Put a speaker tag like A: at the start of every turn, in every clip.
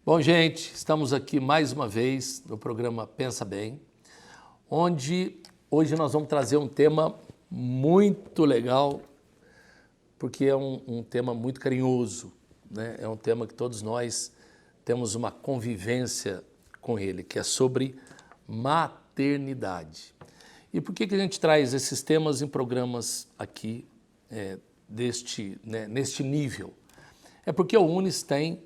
A: Bom, gente, estamos aqui mais uma vez no programa Pensa Bem, onde hoje nós vamos trazer um tema muito legal, porque é um tema muito carinhoso, né? É um tema que todos nós temos uma convivência com ele, que é sobre maternidade. E por que a gente traz esses temas em programas aqui neste nível? É porque o UNES tem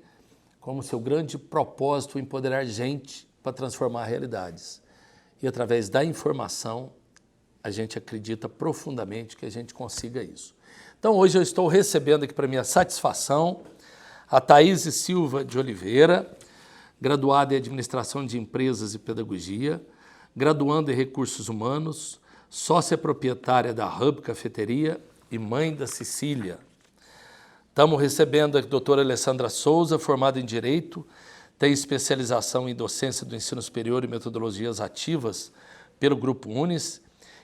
A: como seu grande propósito empoderar gente para transformar realidades. E através da informação, a gente acredita profundamente que a gente consiga isso. Então hoje eu estou recebendo aqui para minha satisfação a Thaís Silva de Oliveira, graduada em Administração de Empresas e Pedagogia, graduanda em Recursos Humanos, sócia proprietária da Hub Cafeteria e mãe da Cecília. Estamos recebendo a doutora Alessandra Souza, formada em Direito, tem especialização em Docência do Ensino Superior e Metodologias Ativas pelo Grupo UNES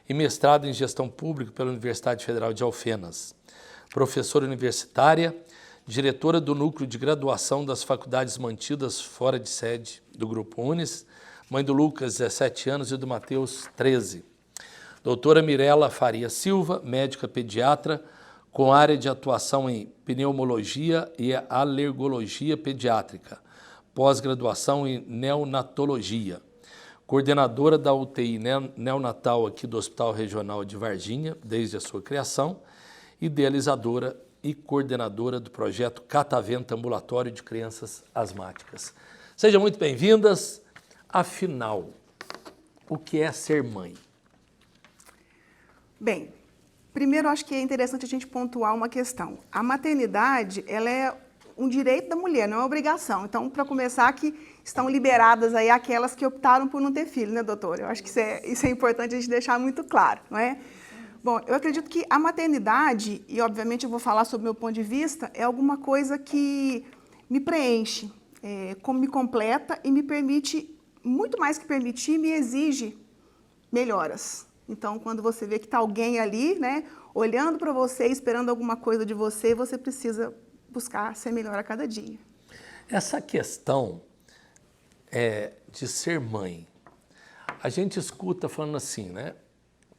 A: e mestrado em Gestão Pública pela Universidade Federal de Alfenas. Professora universitária, diretora do Núcleo de Graduação das Faculdades Mantidas Fora de Sede do Grupo UNES, mãe do Lucas, 17 anos, e do Matheus, 13. Doutora Mirela Faria Silva, médica pediatra, com área de atuação em pneumologia e alergologia pediátrica, pós-graduação em neonatologia, coordenadora da UTI neonatal aqui do Hospital Regional de Varginha, desde a sua criação, idealizadora e coordenadora do projeto Catavento Ambulatório de Crianças Asmáticas. Sejam muito bem-vindas. Afinal, o que é ser mãe?
B: Bem, primeiro acho que é interessante a gente pontuar uma questão. A maternidade, ela é um direito da mulher, não é uma obrigação. Então, para começar, que estão liberadas aí aquelas que optaram por não ter filho, né, doutora? Eu acho que isso é importante a gente deixar muito claro, não é? Bom, eu acredito que a maternidade, e obviamente eu vou falar sobre o meu ponto de vista, é alguma coisa que me preenche, como me completa e me permite, muito mais que permitir, me exige melhoras. Então, quando você vê que está alguém ali, né, olhando para você, esperando alguma coisa de você, você precisa buscar ser melhor a cada dia.
A: Essa questão de ser mãe, a gente escuta falando assim, né,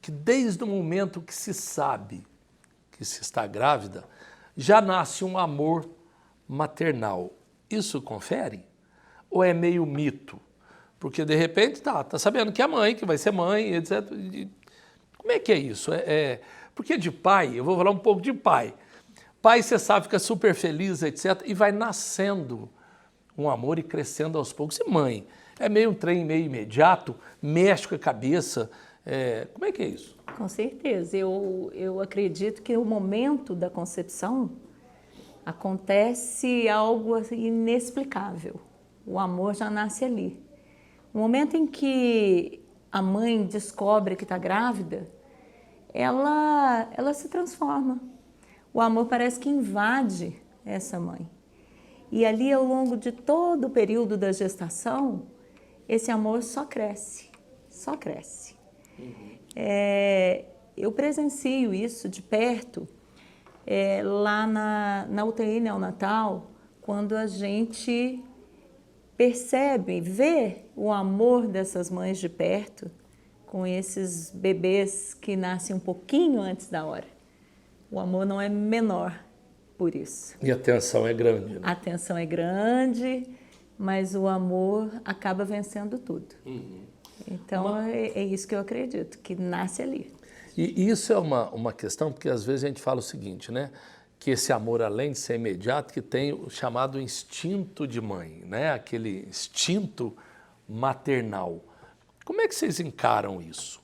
A: que desde o momento que se sabe que se está grávida, já nasce um amor maternal. Isso confere? Ou é meio mito? Porque, de repente, tá sabendo que é mãe, que vai ser mãe, etc. Como é que é isso? Porque de pai, eu vou falar um pouco de pai. Pai, você sabe, fica super feliz, etc. E vai nascendo um amor e crescendo aos poucos. E mãe, é meio um trem meio imediato, mexe com a cabeça. Como é que é isso?
C: Com certeza. Eu acredito que o momento da concepção acontece algo assim, inexplicável. O amor já nasce ali. No momento em que a mãe descobre que está grávida, ela se transforma. O amor parece que invade essa mãe. E ali, ao longo de todo o período da gestação, esse amor só cresce, só cresce. Eu presencio isso de perto lá na UTI neonatal, quando a gente percebe, vê o amor dessas mães de perto com esses bebês que nascem um pouquinho antes da hora. O amor não é menor por isso.
A: E a tensão é grande, né?
C: A tensão é grande, mas o amor acaba vencendo tudo. Então, é isso que eu acredito, que nasce ali.
A: E isso é uma questão, porque às vezes a gente fala o seguinte, né? Que esse amor, além de ser imediato, que tem o chamado instinto de mãe, né? Aquele instinto maternal. Como é que vocês encaram isso,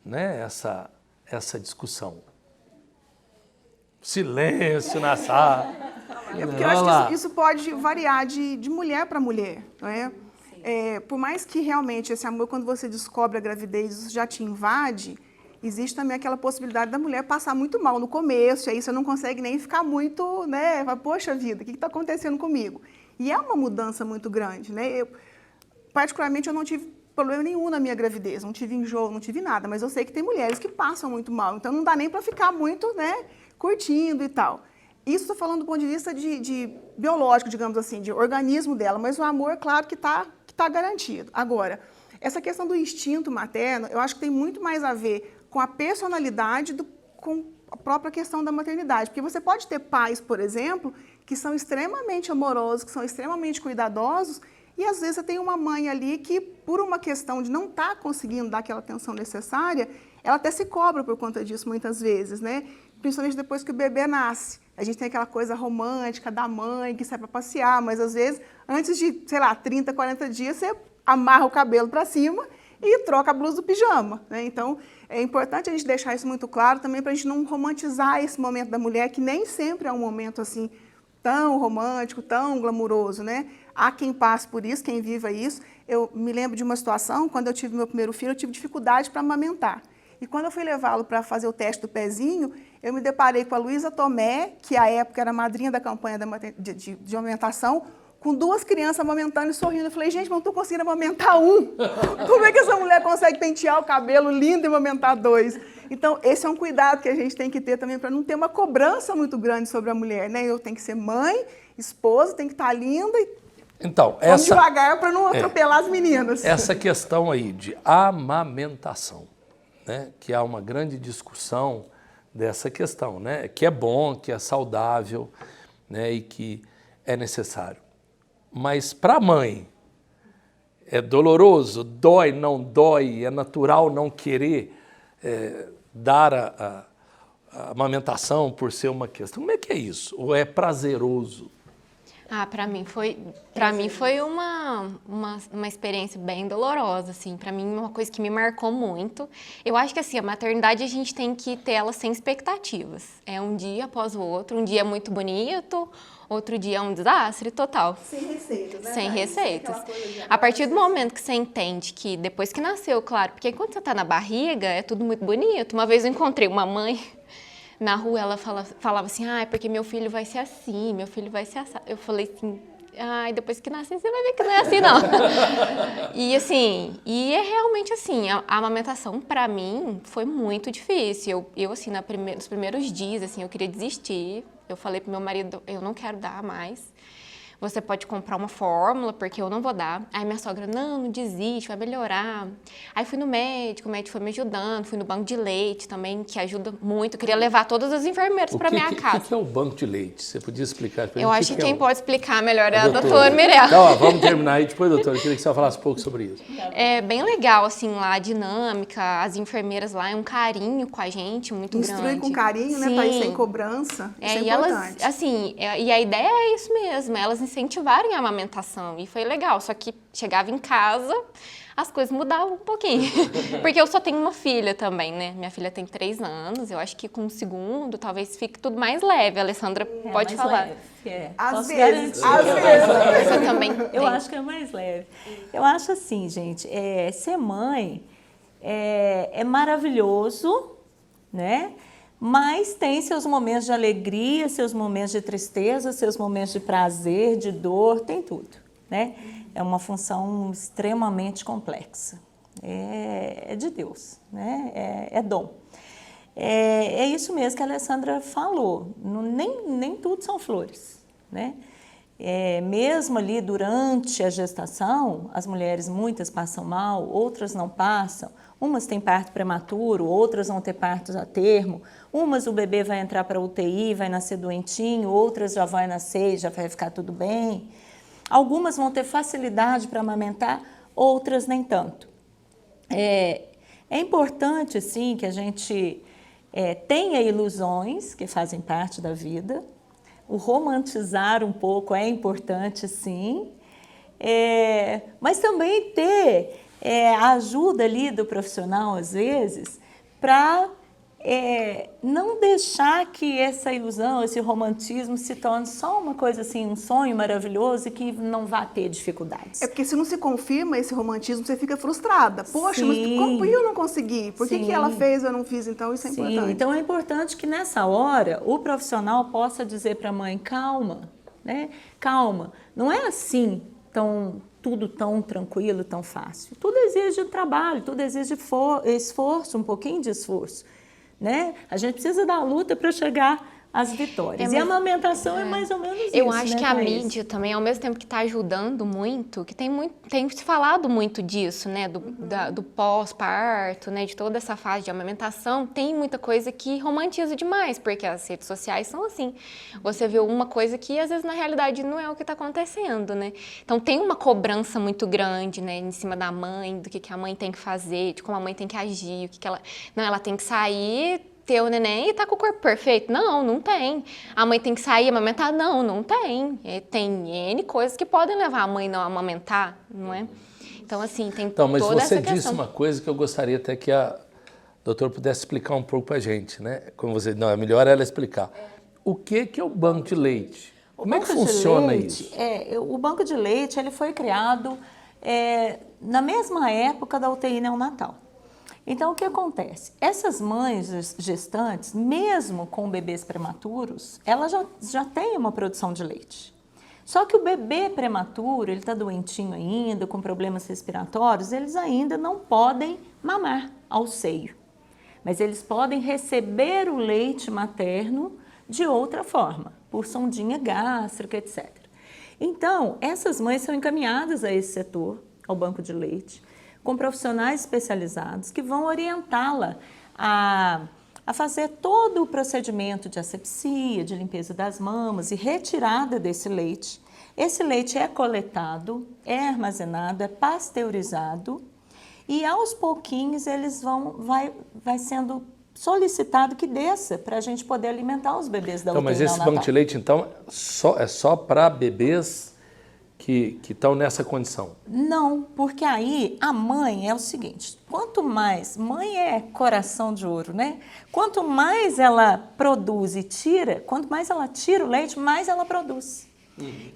A: né? Essa discussão? Silêncio na sala.
B: Porque eu acho que isso pode variar de mulher para mulher, não é? Por mais que realmente esse amor, quando você descobre a gravidez, isso já te invade, existe também aquela possibilidade da mulher passar muito mal no começo, e aí você não consegue nem ficar muito, né? Poxa vida, o que está acontecendo comigo? E é uma mudança muito grande, né? Particularmente, eu não tive problema nenhum na minha gravidez, não tive enjoo, não tive nada, mas eu sei que tem mulheres que passam muito mal, então não dá nem para ficar muito, né, curtindo e tal. Isso estou falando do ponto de vista de biológico, digamos assim, de organismo dela, mas o amor, claro que tá garantido. Agora, essa questão do instinto materno, eu acho que tem muito mais a ver com a personalidade com a própria questão da maternidade. Porque você pode ter pais, por exemplo, que são extremamente amorosos, que são extremamente cuidadosos, e às vezes você tem uma mãe ali que, por uma questão de não estar conseguindo dar aquela atenção necessária, ela até se cobra por conta disso muitas vezes, né? Principalmente depois que o bebê nasce. A gente tem aquela coisa romântica da mãe que sai para passear, mas às vezes, antes de, sei lá, 30, 40 dias, você amarra o cabelo para cima e troca a blusa do pijama, né? Então, é importante a gente deixar isso muito claro também para a gente não romantizar esse momento da mulher, que nem sempre é um momento assim tão romântico, tão glamuroso, né? Há quem passe por isso, quem viva isso. Eu me lembro de uma situação, quando eu tive meu primeiro filho, eu tive dificuldade para amamentar. E quando eu fui levá-lo para fazer o teste do pezinho, eu me deparei com a Luísa Tomé, que à época era madrinha da campanha de amamentação, com 2 crianças amamentando e sorrindo. Eu falei, gente, mas não estou conseguindo amamentar um. Como é que essa mulher consegue pentear o cabelo lindo e amamentar 2? Então, esse é um cuidado que a gente tem que ter também para não ter uma cobrança muito grande sobre a mulher, né? Eu tenho que ser mãe, esposa, tenho que estar linda e
A: então,
B: vamos devagar para não atropelar as meninas.
A: Essa questão aí de amamentação, né? Que há uma grande discussão dessa questão, né? Que é bom, que é saudável, né? E que é necessário. Mas para a mãe é doloroso, dói, não dói, é natural não querer dar a amamentação por ser uma questão. Como é que é isso? Ou é prazeroso?
D: Para mim foi uma experiência bem dolorosa, assim. Para mim, uma coisa que me marcou muito. Eu acho que, assim, a maternidade a gente tem que ter ela sem expectativas. É um dia após o outro. Um dia é muito bonito, outro dia é um desastre total.
B: Sem receitas, né?
D: Sem receitas. A partir do momento que você entende que, depois que nasceu, claro, porque quando você tá na barriga, é tudo muito bonito. Uma vez eu encontrei uma mãe na rua, ela falava assim, porque meu filho vai ser assim, meu filho vai ser assim. Eu falei assim, depois que nascer você vai ver que não é assim, não. E assim, é realmente assim, a amamentação para mim foi muito difícil. Eu assim, nos primeiros dias, assim, eu queria desistir. Eu falei pro meu marido, eu não quero dar mais. Você pode comprar uma fórmula, porque eu não vou dar. Aí minha sogra, não desiste, vai melhorar. Aí fui no médico, o médico foi me ajudando. Fui no banco de leite também, que ajuda muito. Eu queria levar todas as enfermeiras para minha casa.
A: O que é o banco de leite? Você podia explicar para mim?
D: Eu acho que quem pode explicar melhor é a doutora Mirella.
A: Então, vamos terminar aí depois, doutora. Eu queria que você falasse um pouco sobre isso.
D: É bem legal, assim, lá a dinâmica. As enfermeiras lá é um carinho com a gente muito grande.
B: Instrui com carinho, né? Tá aí sem cobrança. Isso é
D: e
B: importante.
D: Elas, assim, e a ideia é isso mesmo, elas incentivarem a amamentação. E foi legal, só que chegava em casa, as coisas mudavam um pouquinho. Porque eu só tenho uma filha também, né? Minha filha tem 3 anos, eu acho que com o segundo talvez fique tudo mais leve. A Alessandra pode falar.
B: Às vezes.
D: Você também
C: eu acho que é mais leve. Eu acho assim, gente, ser mãe é maravilhoso, né? Mas tem seus momentos de alegria, seus momentos de tristeza, seus momentos de prazer, de dor, tem tudo, né? É uma função extremamente complexa. É de Deus, né? É dom. É isso mesmo que a Alessandra falou. Nem tudo são flores, né? Mesmo ali durante a gestação, as mulheres, muitas passam mal, outras não passam. Umas têm parto prematuro, outras vão ter partos a termo. Umas o bebê vai entrar para a UTI, vai nascer doentinho, outras já vai nascer e já vai ficar tudo bem. Algumas vão ter facilidade para amamentar, outras nem tanto. É importante, sim, que a gente tenha ilusões que fazem parte da vida. O romantizar um pouco é importante, sim, mas também ter a ajuda ali do profissional, às vezes, para não deixar que essa ilusão, esse romantismo se torne só uma coisa assim, um sonho maravilhoso e que não vá ter dificuldades.
B: É porque se não se confirma esse romantismo, você fica frustrada. Poxa,
C: Sim.
B: mas como eu não consegui? Por que ela fez e eu não fiz? Então isso é importante.
C: Então é importante que nessa hora o profissional possa dizer para a mãe, calma, né? Calma, não é assim tudo tão tranquilo, tão fácil. Tudo exige trabalho, tudo exige esforço, um pouquinho de esforço, né? A gente precisa da luta para chegar as vitórias. E a amamentação é mais ou menos isso,
D: Eu acho
C: né,
D: que a
C: Thaís?
D: mídia também, ao mesmo tempo que está ajudando muito, que tem se falado muito disso, né, do pós-parto, né, de toda essa fase de amamentação, tem muita coisa que romantiza demais, porque as redes sociais são assim. Você vê uma coisa que, às vezes, na realidade, não é o que está acontecendo, né? Então, tem uma cobrança muito grande, né, em cima da mãe, do que a mãe tem que fazer, de como a mãe tem que agir, o que ela... Não, ela tem que sair, ter o neném e tá com o corpo perfeito. Não, não tem. A mãe tem que sair amamentar? Não, não tem. Tem N coisas que podem levar a mãe não a amamentar, não é? Então, assim, tem
A: Então, mas
D: toda
A: você
D: essa
A: disse
D: questão.
A: uma coisa que eu gostaria até que a doutora pudesse explicar um pouco para a gente, né? Como você, não, é melhor ela explicar. O que é o banco de leite? Como é que funciona isso?
C: O banco de leite ele foi criado na mesma época da UTI neonatal. Então, o que acontece? Essas mães gestantes, mesmo com bebês prematuros, elas já têm uma produção de leite. Só que o bebê prematuro, ele está doentinho ainda, com problemas respiratórios, eles ainda não podem mamar ao seio. Mas eles podem receber o leite materno de outra forma, por sondinha gástrica, etc. Então, essas mães são encaminhadas a esse setor, ao banco de leite, com profissionais especializados que vão orientá-la a fazer todo o procedimento de asepsia, de limpeza das mamas e retirada desse leite. Esse leite é coletado, é armazenado, é pasteurizado e aos pouquinhos vai sendo solicitado que desça para a gente poder alimentar os bebês da UTI
A: Então, mas esse
C: neonatal.
A: banco de leite, então, é só para bebês que estão nessa condição?
C: Não, porque aí a mãe é o seguinte, quanto mais, mãe é coração de ouro, né? Quanto mais ela produz e tira, quanto mais ela tira o leite, mais ela produz.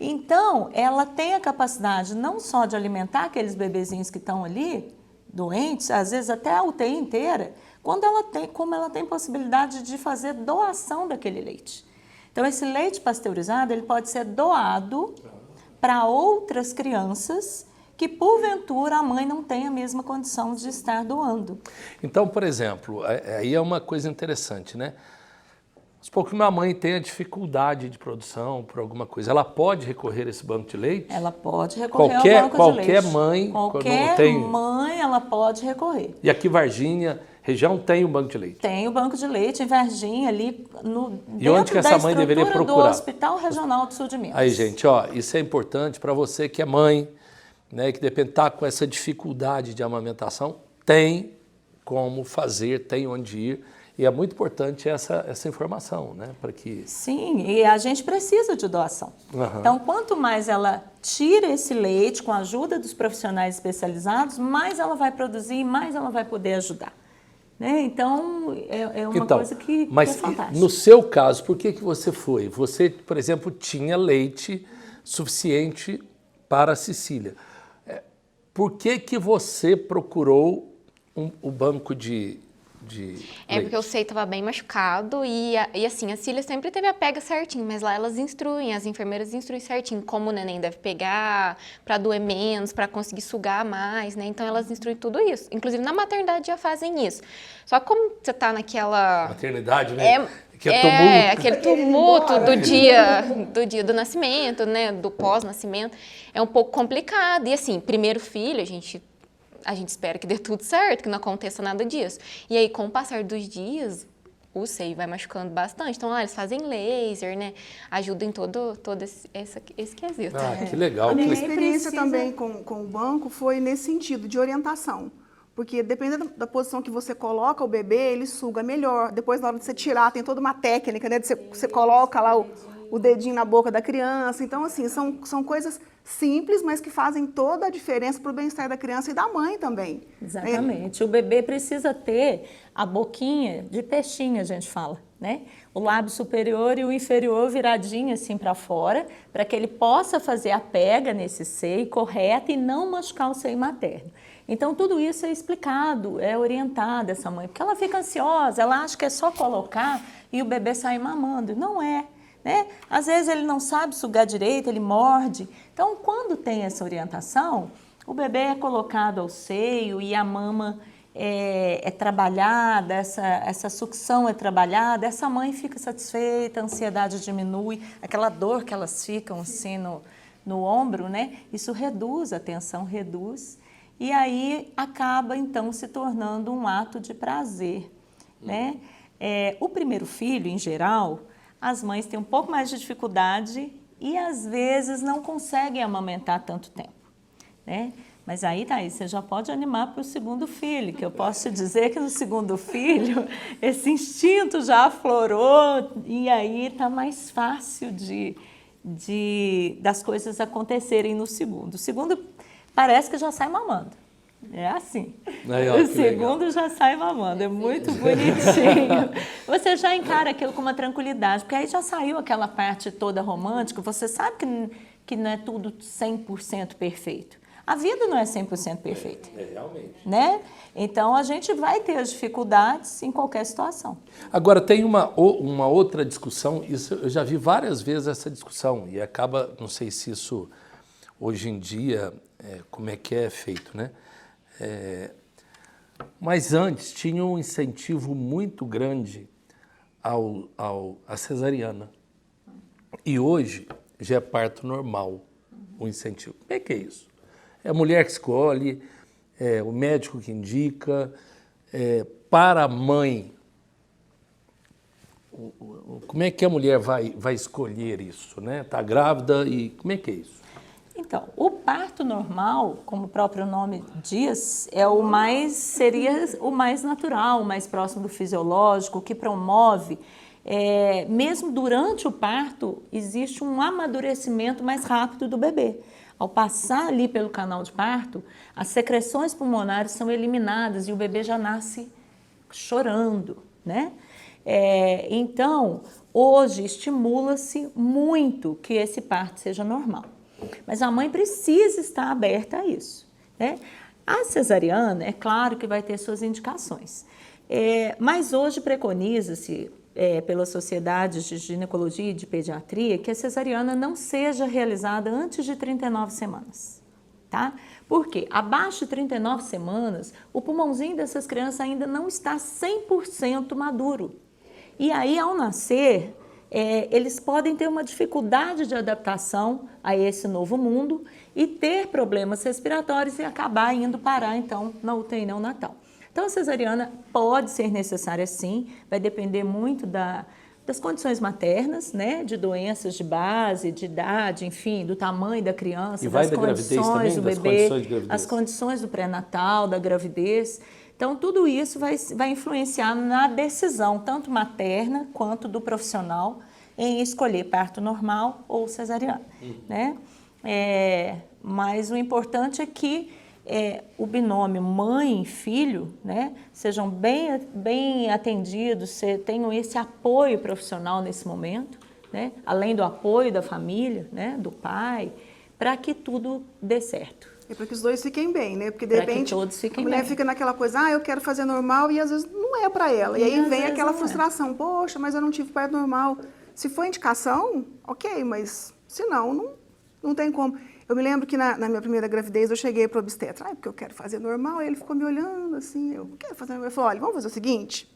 C: Então, ela tem a capacidade não só de alimentar aqueles bebezinhos que estão ali, doentes, às vezes até a UTI inteira, como ela tem possibilidade de fazer doação daquele leite. Então, esse leite pasteurizado, ele pode ser doado para outras crianças que, porventura, a mãe não tem a mesma condição de estar doando.
A: Então, por exemplo, aí é uma coisa interessante, né? Supor que uma mãe tenha dificuldade de produção por alguma coisa, ela pode recorrer a esse banco de leite?
C: Ela pode recorrer ao banco de
A: Qualquer
C: leite.
A: mãe,
C: Qualquer
A: tem...
C: mãe, ela pode recorrer.
A: E aqui, Varginha, região, tem o banco de leite?
C: Tem o banco de leite em Varginha, ali
A: E onde que essa mãe deveria procurar?
C: Do Hospital Regional do Sul de Minas.
A: Aí, gente, ó, isso é importante para você que é mãe, né, que depende estar com essa dificuldade de amamentação, tem como fazer, tem onde ir. E é muito importante essa informação, né? Para que...
C: Sim, e a gente precisa de doação.
A: Uhum.
C: Então, quanto mais ela tira esse leite com a ajuda dos profissionais especializados, mais ela vai produzir e mais ela vai poder ajudar. Né? Então, é uma coisa que é fantástica.
A: No seu caso, por que você foi? Você, por exemplo, tinha leite suficiente para a Cecília. Por que você procurou o banco de leite?
D: Porque o seio estava bem machucado e assim, a Cília sempre teve a pega certinho, mas lá elas instruem, as enfermeiras instruem certinho como o neném deve pegar, para doer menos, para conseguir sugar mais, né? Então elas instruem tudo isso. Inclusive na maternidade já fazem isso. Só que como você tá naquela...
A: Maternidade, né?
D: Aquele tumulto do dia do nascimento, né? Do pós-nascimento. É um pouco complicado. E assim, primeiro filho, a gente espera que dê tudo certo, que não aconteça nada disso. E aí, com o passar dos dias, o seio vai machucando bastante. Então, eles fazem laser, né? Ajudam em todo esse quesito.
A: Que legal.
B: A minha experiência também com o banco foi nesse sentido, de orientação. Porque dependendo da posição que você coloca o bebê, ele suga melhor. Depois, na hora de você tirar, tem toda uma técnica, né? Você coloca lá o dedinho na boca da criança. Então, assim, são coisas simples, mas que fazem toda a diferença para o bem-estar da criança e da mãe também.
C: Exatamente. O bebê precisa ter a boquinha de peixinho, a gente fala, né? O lábio superior e o inferior viradinho assim para fora, para que ele possa fazer a pega nesse seio correta e não machucar o seio materno. Então, tudo isso é explicado, é orientado essa mãe, porque ela fica ansiosa, ela acha que é só colocar e o bebê sai mamando. Não é. Né? Às vezes ele não sabe sugar direito, ele morde. Então, quando tem essa orientação, o bebê é colocado ao seio e a mama é trabalhada, essa sucção é trabalhada, essa mãe fica satisfeita, a ansiedade diminui, aquela dor que elas ficam assim no ombro, né? Isso reduz, a tensão reduz, e aí acaba então se tornando um ato de prazer, né? O primeiro filho, em geral, as mães têm um pouco mais de dificuldade e às vezes não conseguem amamentar tanto tempo, né? Mas aí, Thaís, você já pode animar para o segundo filho, que eu posso te dizer que no segundo filho esse instinto já aflorou e aí está mais fácil das coisas acontecerem no segundo. O segundo parece que já sai mamando. É assim.
A: Aí, ó,
C: o segundo
A: legal.
C: já sai mamando, é muito bonitinho. Você já encara aquilo com uma tranquilidade, porque aí já saiu aquela parte toda romântica, você sabe que não é tudo 100% perfeito. A vida não é 100% perfeita.
A: Realmente.
C: Né? Então, a gente vai ter as dificuldades em qualquer situação.
A: Agora, tem uma outra discussão, isso eu já vi várias vezes essa discussão, e acaba, não sei se isso hoje em dia, como é que é feito, né? Mas antes tinha um incentivo muito grande à cesariana. E hoje já é parto normal o incentivo. Como é que é isso? É a mulher que escolhe, é o médico que indica, para a mãe. Como é que a mulher vai escolher isso, né? Está grávida e como é que é isso?
C: Então, o parto normal, como o próprio nome diz, seria o mais natural, o mais próximo do fisiológico, que promove, mesmo durante o parto, existe um amadurecimento mais rápido do bebê. Ao passar ali pelo canal de parto, as secreções pulmonares são eliminadas e o bebê já nasce chorando, né? Então, hoje estimula-se muito que esse parto seja normal. Mas a mãe precisa estar aberta a isso, né? A cesariana, é claro que vai ter suas indicações, mas hoje preconiza-se pelas sociedades de ginecologia e de pediatria que a cesariana não seja realizada antes de 39 semanas, tá? Porque abaixo de 39 semanas, o pulmãozinho dessas crianças ainda não está 100% maduro. E aí, ao nascer, eles podem ter uma dificuldade de adaptação a esse novo mundo e ter problemas respiratórios e acabar indo parar, então, na UTI neonatal. Então, a cesariana pode ser necessária sim, vai depender muito das condições maternas, né, de doenças de base, de idade, enfim, do tamanho da criança,
A: e vai
C: das
A: da gravidez
C: condições
A: também,
C: do
A: das
C: bebê,
A: condições de gravidez.
C: as condições do pré-natal, da gravidez. Então, tudo isso vai influenciar na decisão, tanto materna quanto do profissional, em escolher parto normal ou cesariana, né? Mas o importante é que o binômio mãe e filho, né, sejam bem atendidos, tenham esse apoio profissional nesse momento, né, além do apoio da família, né, do pai, para que tudo dê certo.
B: É para que os dois fiquem bem, né? Porque de
C: Pra que
B: repente
C: todos fiquem
B: a mulher
C: bem.
B: fica naquela coisa, eu quero fazer normal e às vezes não é para ela. E aí
C: às
B: vem
C: vezes
B: aquela
C: não é.
B: frustração, poxa, mas eu não tive parto normal. Se for indicação, ok, mas se não, não tem como. Eu me lembro que na minha primeira gravidez eu cheguei para o obstetra, porque eu quero fazer normal, e ele ficou me olhando assim, eu quero fazer normal. Ele falou, olha, vamos fazer o seguinte,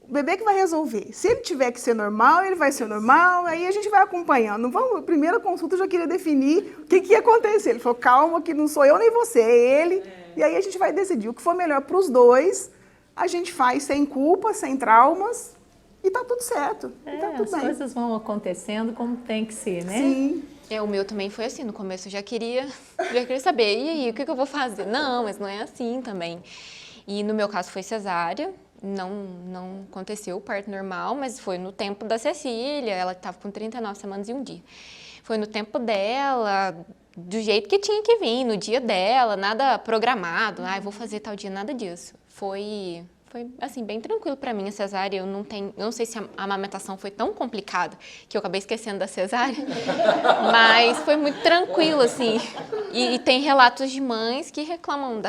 B: o bebê que vai resolver, se ele tiver que ser normal, ele vai ser normal, aí a gente vai acompanhando. A primeira consulta eu já queria definir o que ia acontecer. Ele falou, calma, que não sou eu nem você, é ele, e aí a gente vai decidir o que for melhor para os dois, a gente faz sem culpa, sem traumas, e tá tudo certo, e tá tudo
C: As
B: bem.
C: coisas vão acontecendo como tem que ser, né?
B: Sim.
D: O meu também foi assim, no começo eu já queria saber, e aí, o que eu vou fazer? Não, mas não é assim também. E no meu caso foi cesárea, não aconteceu o parto normal, mas foi no tempo da Cecília, ela estava com 39 semanas e um dia. Foi no tempo dela, do jeito que tinha que vir, no dia dela, nada programado, vou fazer tal dia, nada disso. Foi assim, bem tranquilo para mim a cesárea. Eu não sei se a amamentação foi tão complicada que eu acabei esquecendo da cesárea, mas foi muito tranquilo, assim. E tem relatos de mães que reclamam,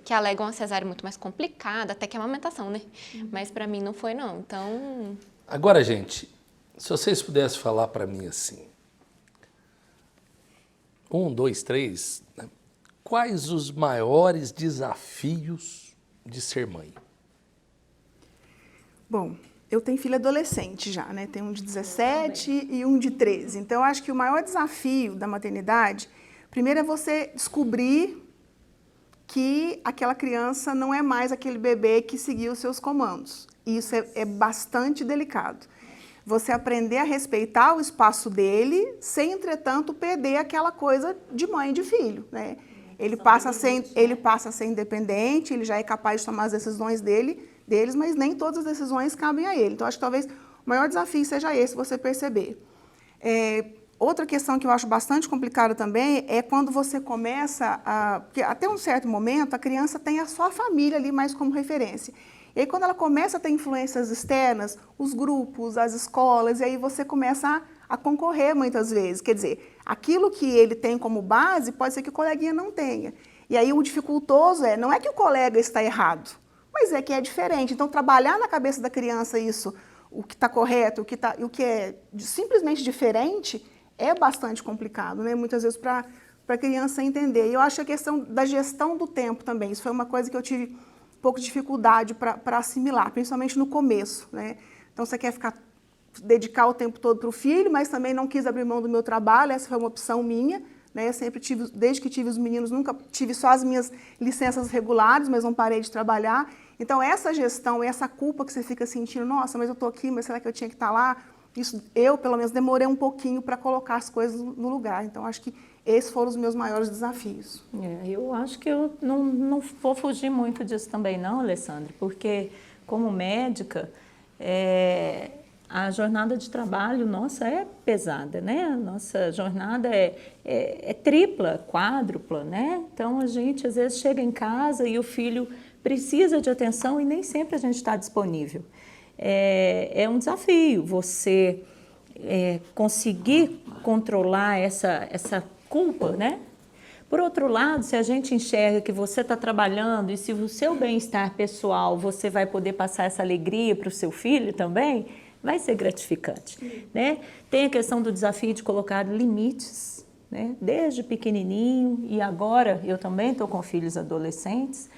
D: que alegam a cesárea muito mais complicada, até que a amamentação, né? Mas para mim não foi, não. Então...
A: Agora, gente, se vocês pudessem falar para mim assim, 1, 2, 3, né? Quais os maiores desafios de ser mãe?
B: Bom, eu tenho filho adolescente já, né? Tenho um de 17 e um de 13. Então, eu acho que o maior desafio da maternidade, primeiro é você descobrir que aquela criança não é mais aquele bebê que seguiu os seus comandos. E isso é bastante delicado. Você aprender a respeitar o espaço dele, sem, entretanto, perder aquela coisa de mãe e de filho, né? Ele passa a ser independente, ele já é capaz de tomar as decisões deles, mas nem todas as decisões cabem a ele. Então, acho que talvez o maior desafio seja esse, você perceber. Outra questão que eu acho bastante complicada também é quando você começa a... Porque até um certo momento, a criança tem a sua família ali mais como referência. E aí, quando ela começa a ter influências externas, os grupos, as escolas, e aí você começa a concorrer muitas vezes. Quer dizer, aquilo que ele tem como base, pode ser que o coleguinha não tenha. E aí o dificultoso não é que o colega está errado, mas é que é diferente. Então, trabalhar na cabeça da criança isso, o que está correto, o que é simplesmente diferente, é bastante complicado, né? Muitas vezes para a criança entender. E eu acho que a questão da gestão do tempo também, isso foi uma coisa que eu tive um pouco de dificuldade para assimilar, principalmente no começo, né? Então, você quer dedicar o tempo todo para o filho, mas também não quis abrir mão do meu trabalho, essa foi uma opção minha, né? Eu sempre tive, desde que tive os meninos, nunca tive só as minhas licenças regulares, mas não parei de trabalhar. Então, essa gestão, essa culpa que você fica sentindo, nossa, mas eu estou aqui, mas será que eu tinha que estar lá? Isso, eu, pelo menos, demorei um pouquinho para colocar as coisas no lugar. Então, acho que esses foram os meus maiores desafios.
C: Eu acho que eu não vou fugir muito disso também, não, Alessandra, porque, como médica, a jornada de trabalho nossa é pesada, né? A nossa jornada é tripla, quádrupla, né? Então, a gente, às vezes, chega em casa e o filho precisa de atenção e nem sempre a gente está disponível. É um desafio você conseguir controlar essa culpa, né? Por outro lado, se a gente enxerga que você está trabalhando e se o seu bem-estar pessoal você vai poder passar essa alegria para o seu filho também, vai ser gratificante, né? Tem a questão do desafio de colocar limites, né? Desde pequenininho e agora eu também estou com filhos adolescentes,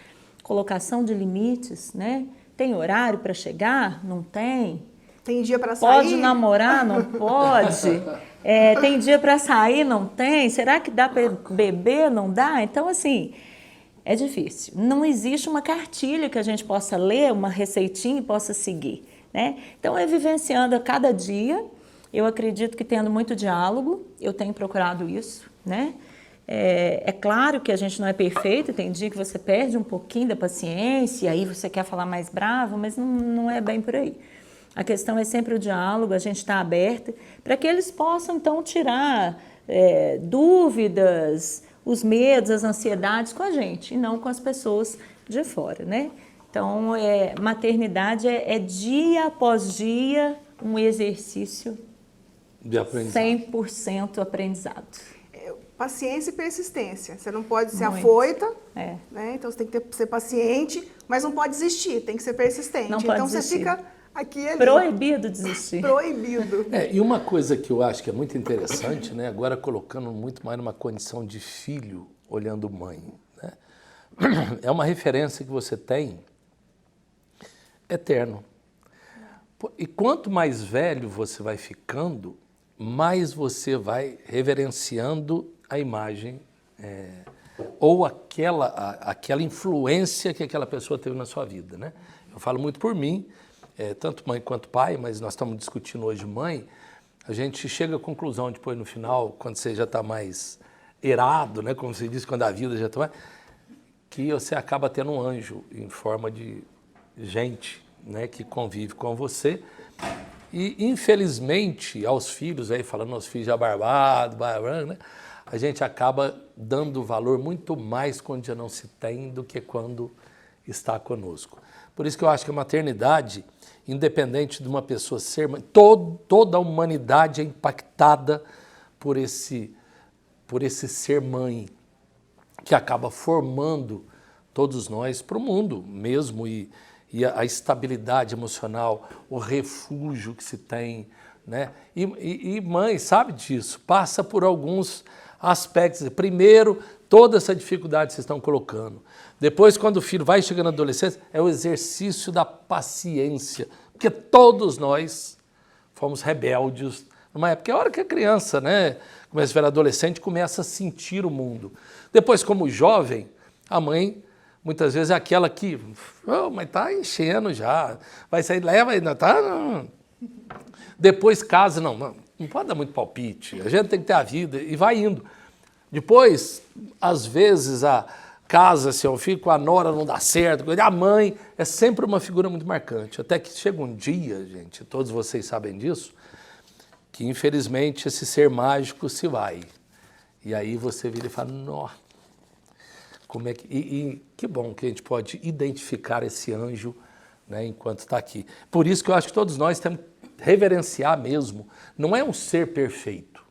C: colocação de limites, né? Tem horário para chegar? Não tem.
B: Tem dia para sair?
C: Pode namorar? Não pode. Tem dia para sair? Não tem. Será que dá para beber? Não dá? Então, assim, é difícil. Não existe uma cartilha que a gente possa ler, uma receitinha e possa seguir, né? Então, é vivenciando a cada dia. Eu acredito que tendo muito diálogo, eu tenho procurado isso, né? É claro que a gente não é perfeito, tem dia que você perde um pouquinho da paciência, aí você quer falar mais bravo, mas não é bem por aí. A questão é sempre o diálogo, a gente está aberta, para que eles possam, então, tirar dúvidas, os medos, as ansiedades com a gente, e não com as pessoas de fora, né? Então, maternidade é dia após dia um exercício
A: de aprendizado.
C: 100% aprendizado.
B: Paciência e persistência. Você não pode ser afoita, né? Então você tem que ser paciente, mas não pode desistir, tem que ser persistente.
C: Não pode
B: então
C: desistir.
B: Você fica aqui e ali.
C: Proibido desistir.
B: Proibido.
A: E uma coisa que eu acho que é muito interessante, né? Agora colocando muito mais numa condição de filho olhando mãe, né? É uma referência que você tem eterno. E quanto mais velho você vai ficando, mais você vai reverenciando a imagem ou aquela influência que aquela pessoa teve na sua vida, né? Eu falo muito por mim, tanto mãe quanto pai, mas nós estamos discutindo hoje mãe, a gente chega à conclusão depois no final, quando você já está mais errado, né? Como se diz, quando a vida já está mais, que você acaba tendo um anjo em forma de gente, né? Que convive com você. E, infelizmente, aos filhos, aí falando aos filhos já barbados, né, a gente acaba dando valor muito mais quando já não se tem do que quando está conosco. Por isso que eu acho que a maternidade, independente de uma pessoa ser mãe, toda a humanidade é impactada por esse ser mãe, que acaba formando todos nós para o mundo mesmo e a estabilidade emocional, o refúgio que se tem, né? E mãe sabe disso, passa por alguns aspectos. Primeiro, toda essa dificuldade que vocês estão colocando. Depois, quando o filho vai chegando na adolescência, é o exercício da paciência, porque todos nós fomos rebeldes numa época. É a hora que a criança, né, começa a virar adolescente, começa a sentir o mundo. Depois, como jovem, a mãe, muitas vezes, é aquela que, oh, mas está enchendo já, vai sair, leva, ainda está... Depois casa, não pode dar muito palpite, a gente tem que ter a vida, e vai indo. Depois, às vezes, casa-se ao filho, com a nora não dá certo, a mãe é sempre uma figura muito marcante. Até que chega um dia, gente, todos vocês sabem disso, que infelizmente esse ser mágico se vai. E aí você vira e fala, nossa, como é que... E que bom que a gente pode identificar esse anjo, né, enquanto está aqui. Por isso que eu acho que todos nós temos que reverenciar mesmo. Não é um ser perfeito.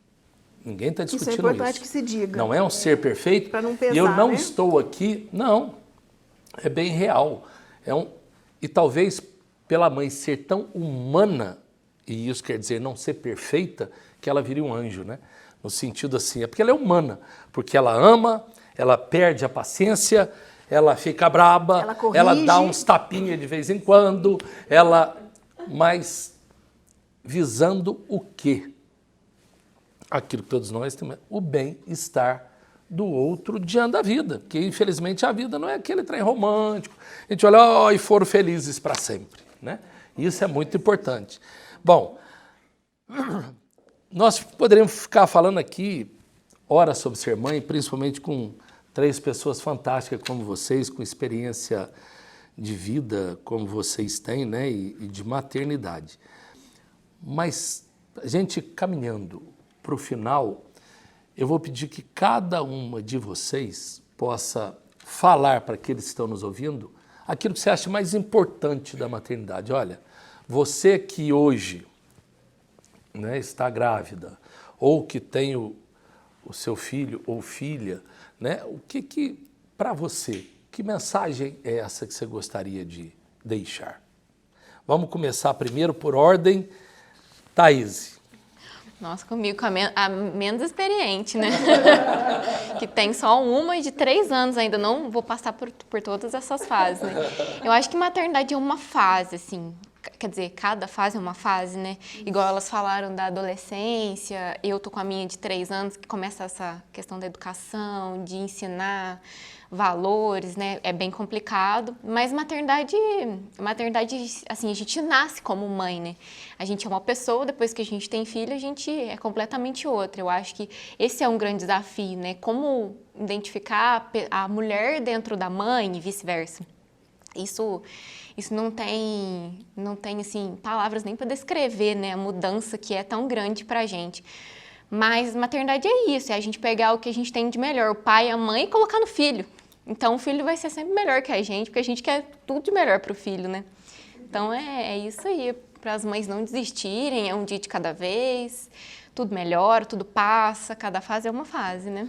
A: Ninguém está discutindo isso.
B: Isso é importante que se diga.
A: Não é um ser perfeito.
B: Para não pesar,
A: e eu não
B: né?
A: estou aqui, não. É bem real. E talvez pela mãe ser tão humana, e isso quer dizer não ser perfeita, que ela vire um anjo, né? No sentido assim, é porque ela é humana, porque ela ama, ela perde a paciência, ela fica braba, ela dá uns tapinhas de vez em quando, mas visando o quê? Aquilo que todos nós temos, o bem-estar do outro diante da vida, porque infelizmente a vida não é aquele trem romântico, a gente olha, e foram felizes para sempre, né? Isso é muito importante. Bom, nós poderíamos ficar falando aqui horas sobre ser mãe, principalmente com 3 pessoas fantásticas como vocês, com experiência de vida como vocês têm, né, e de maternidade. Mas a gente caminhando para o final, eu vou pedir que cada uma de vocês possa falar para aqueles que estão nos ouvindo aquilo que você acha mais importante da maternidade. Olha, você que hoje, né, está grávida ou que tem o seu filho ou filha, né, o que para você, que mensagem é essa que você gostaria de deixar? Vamos começar primeiro por ordem. Thaís.
D: Nossa, comigo, com a menos experiente, né? Que tem só uma e de 3 anos ainda, não vou passar por todas essas fases, né? Eu acho que maternidade é uma fase, assim, quer dizer, cada fase é uma fase, né? Igual elas falaram da adolescência, eu tô com a minha de 3 anos, que começa essa questão da educação, de ensinar valores, né? É bem complicado, mas maternidade, assim, a gente nasce como mãe, né? A gente é uma pessoa, depois que a gente tem filho, a gente é completamente outra. Eu acho que esse é um grande desafio, né? Como identificar a mulher dentro da mãe e vice-versa. Isso não tem assim, palavras nem para descrever, né? A mudança que é tão grande pra gente. Mas maternidade é isso, é a gente pegar o que a gente tem de melhor, o pai e a mãe, e colocar no filho. Então o filho vai ser sempre melhor que a gente, porque a gente quer tudo de melhor pro filho, né? Então é isso aí, para as mães não desistirem, é um dia de cada vez, tudo melhora, tudo passa, cada fase é uma fase, né?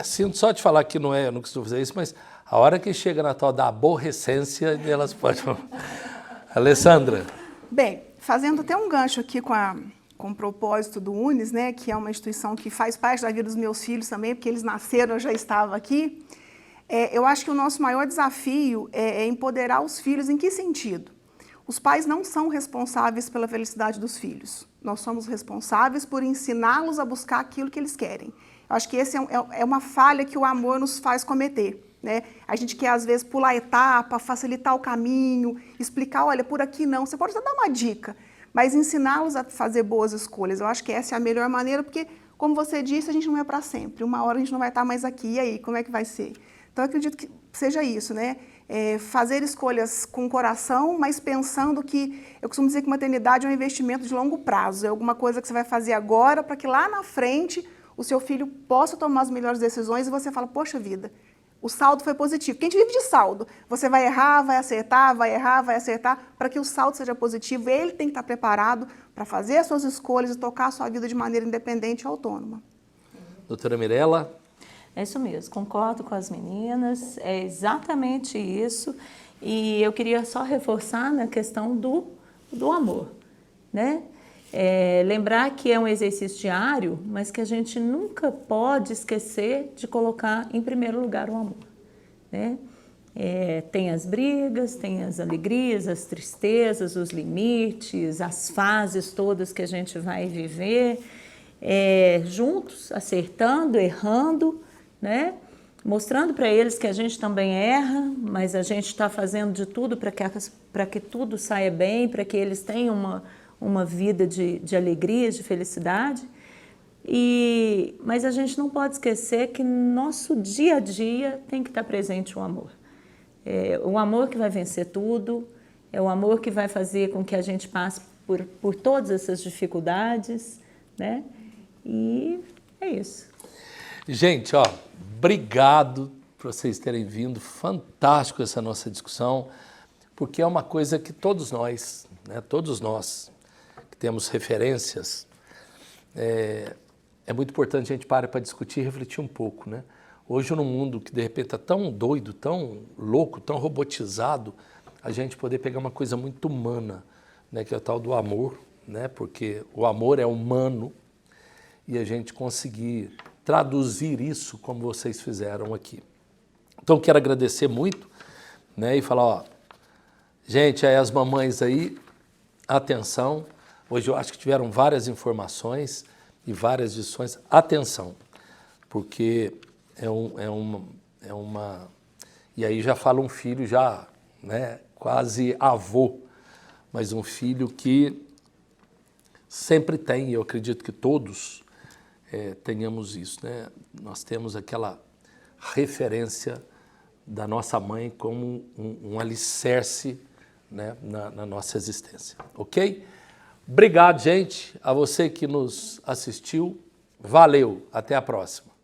A: Sinto só te falar que eu não costumo fazer isso, mas a hora que chega na tal da aborrecência, elas podem... Alessandra.
B: Bem, fazendo até um gancho aqui com o propósito do UNES, né, que é uma instituição que faz parte da vida dos meus filhos também, porque eles nasceram, eu já estava aqui. Eu acho que o nosso maior desafio é empoderar os filhos. Em que sentido? Os pais não são responsáveis pela felicidade dos filhos. Nós somos responsáveis por ensiná-los a buscar aquilo que eles querem. Eu acho que esse é uma falha que o amor nos faz cometer, né? A gente quer, às vezes, pular a etapa, facilitar o caminho, explicar, olha, por aqui não. Você pode até dar uma dica, mas ensiná-los a fazer boas escolhas. Eu acho que essa é a melhor maneira, porque, como você disse, a gente não é para sempre. Uma hora a gente não vai estar mais aqui. E aí, como é que vai ser? Então, eu acredito que seja isso, né? Fazer escolhas com o coração, mas pensando que... Eu costumo dizer que maternidade é um investimento de longo prazo. É alguma coisa que você vai fazer agora para que lá na frente o seu filho possa tomar as melhores decisões e você fala, poxa vida, o saldo foi positivo. Porque a gente vive de saldo. Você vai errar, vai acertar, vai errar, vai acertar. Para que o saldo seja positivo, ele tem que estar preparado para fazer as suas escolhas e tocar a sua vida de maneira independente e autônoma.
A: Doutora Mirella.
C: É isso mesmo, concordo com as meninas, é exatamente isso. E eu queria só reforçar na questão do amor, né? Lembrar que é um exercício diário, mas que a gente nunca pode esquecer de colocar em primeiro lugar o amor, né? Tem as brigas, tem as alegrias, as tristezas, os limites, as fases todas que a gente vai viver, juntos, acertando, errando, né? Mostrando para eles que a gente também erra, mas a gente está fazendo de tudo para que tudo saia bem, para que eles tenham uma vida de alegria, de felicidade. Mas a gente não pode esquecer que no nosso dia a dia tem que estar presente o amor. O amor que vai vencer tudo, é o amor que vai fazer com que a gente passe por todas essas dificuldades, né? E é isso.
A: Gente, obrigado por vocês terem vindo. Fantástico essa nossa discussão, porque é uma coisa que todos nós, né, todos nós que temos referências, é muito importante a gente parar para discutir e refletir um pouco, né? Hoje, num mundo que de repente está tão doido, tão louco, tão robotizado, a gente poder pegar uma coisa muito humana, né, que é o tal do amor, né, porque o amor é humano, e a gente conseguir traduzir isso como vocês fizeram aqui. Então, quero agradecer muito, né, e falar, gente, aí as mamães aí, atenção, hoje eu acho que tiveram várias informações e várias lições, atenção, porque é uma... E aí já fala um filho já, né, quase avô, mas um filho que sempre tem, e eu acredito que todos tenhamos isso, né? Nós temos aquela referência da nossa mãe como um alicerce, né, na nossa existência, ok? Obrigado, gente, a você que nos assistiu, valeu, até a próxima.